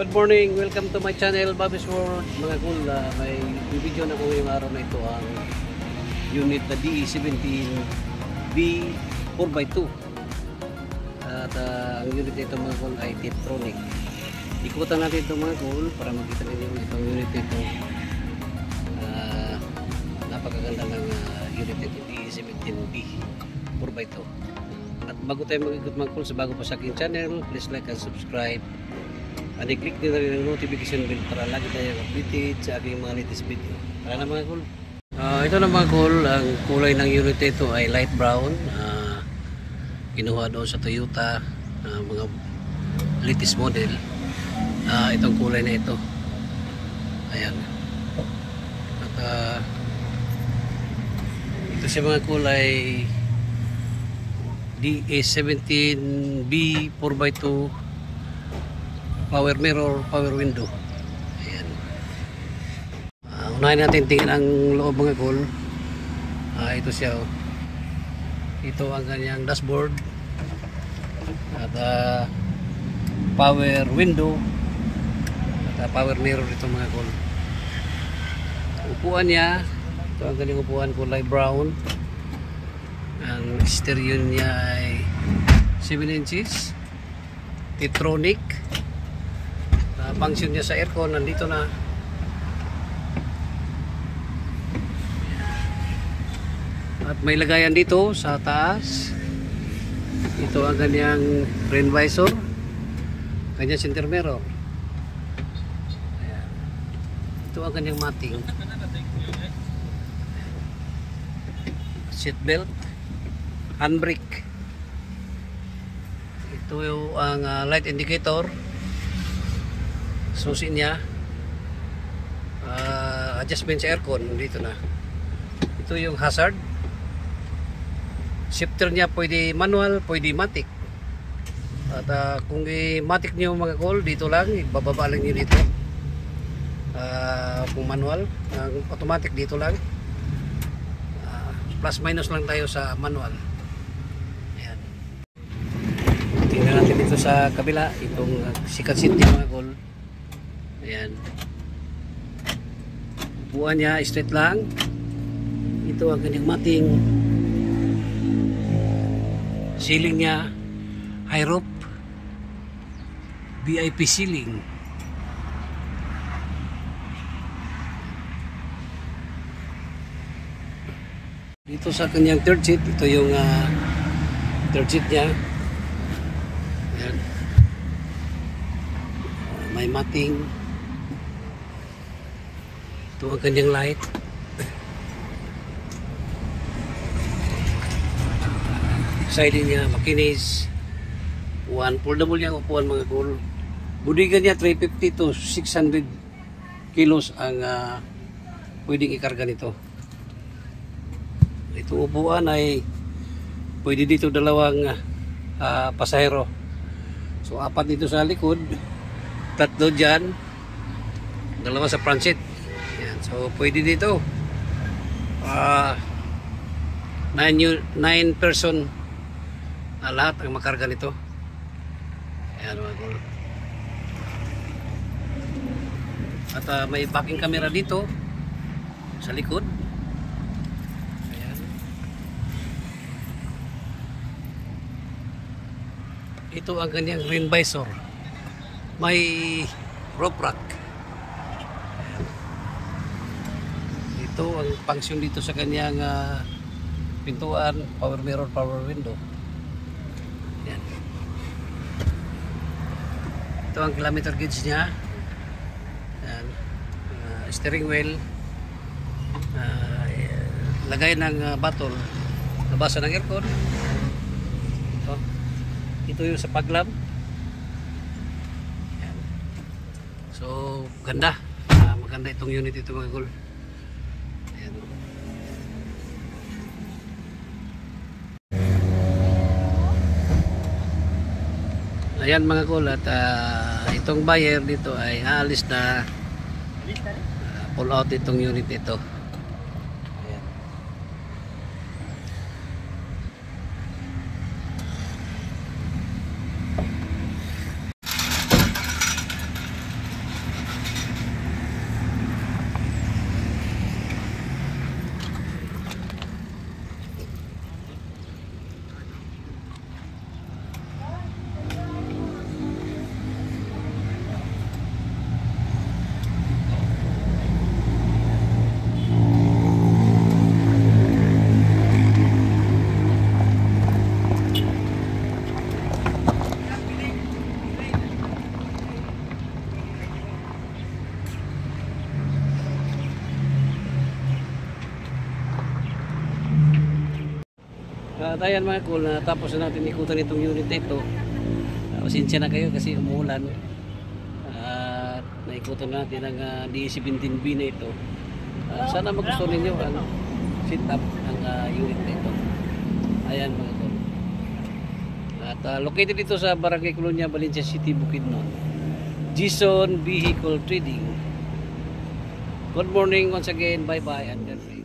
Good morning, welcome to my channel, Bobby's World. Mga cool, may video na ko ngayong araw na ito ang unit na DE17B 4x2. At ang unit nito mga cool ay Tiptronic. Ikutan natin ito mga cool para makita ninyo itong unit nito. Napakaganda ng unit nito DE17B 4x2. At bago tayo mag-ikot mga cool, sa bago pa sa aking channel, please like and subscribe. And i-click nyo na rin ang notification bell para lagi tayo updated sa aking mga latest video. Tara na mga cool. Ito na mga cool, ang kulay ng unit ito ay light brown. Kinuha doon sa Toyota, mga latest model. Itong kulay na ito. Ayan. At ito siya mga kulay DE17B 4x2 power mirror, power window. Ayan. Unahin natin tingnan ang loob mga cool. Ito siya. Ito ang kanyang dashboard. At power window. At power mirror ito mga cool. Upuan niya. Ito ang kanyang upuan, kulay brown. Ang stereo niya ay 7 inches. Tiptronic. Function niya sa aircon nandito na. At may lagayan dito sa taas. Ito ang kanyang rain visor, kanyang center mirror. Ayan. Ito ang kanyang mating, seat belt, handbrake. Ito ang light indicator. Susi niya, adjustment sa aircon dito na. Ito yung hazard. Shifter niya pwede manual, pwede matic. At kung i-matic niyo mga call, dito lang, ibababa lang niyo dito. Kung manual, automatic dito lang. Plus minus lang tayo sa manual. Ayan. Tingnan natin dito sa kabila, itong second seat niya mga call. Ayan. Upuan niya straight lang. Ito ang kanyang mating. Ceiling niya high roof, VIP ceiling. Dito sa kanyang third seat, ito yung third seat niya. Ayan. May mating. Ito ang kanyang light. Side niya, makinis. Foldable yung upuan mga cool. Budigan niya 350 to 600 kilos ang pwedeng ikarga nito. Itong upuan ay pwede dito dalawang pasahero. So 4 dito sa likod, 3 dyan, 2 sa front seat. So pwede dito 9 person lahat ang makarga nito. Ayan mga cool. At may backing camera dito sa likod. Ayan. Ito ang kanyang rain visor. May roof rack. Ito ang function dito sa kanyang pintuan, power mirror, power window. Yan. Ito ang kilometer gauge niya. Yan. Steering wheel. Lagay ng bottle. Labasan ng aircon. Ito yung sa paglam. Yan. So ganda. Maganda itong unit ito mga cool. Ayan mga cool, at itong buyer dito ay aalis na, pull out itong unit ito. Ayan. Ayan mga cool, tapos na natin ikutan itong unit na ito. Pasensya na kayo kasi umuulan. At naikutan natin ang D17B na ito. Sana magustuhan ninyo ang setup ng unit na ito. Ayan mga cool. At located ito sa Barangay Colonia, Valencia City, Bukidnon. Jason Vehicle Trading. Good morning once again. Bye bye and God bless.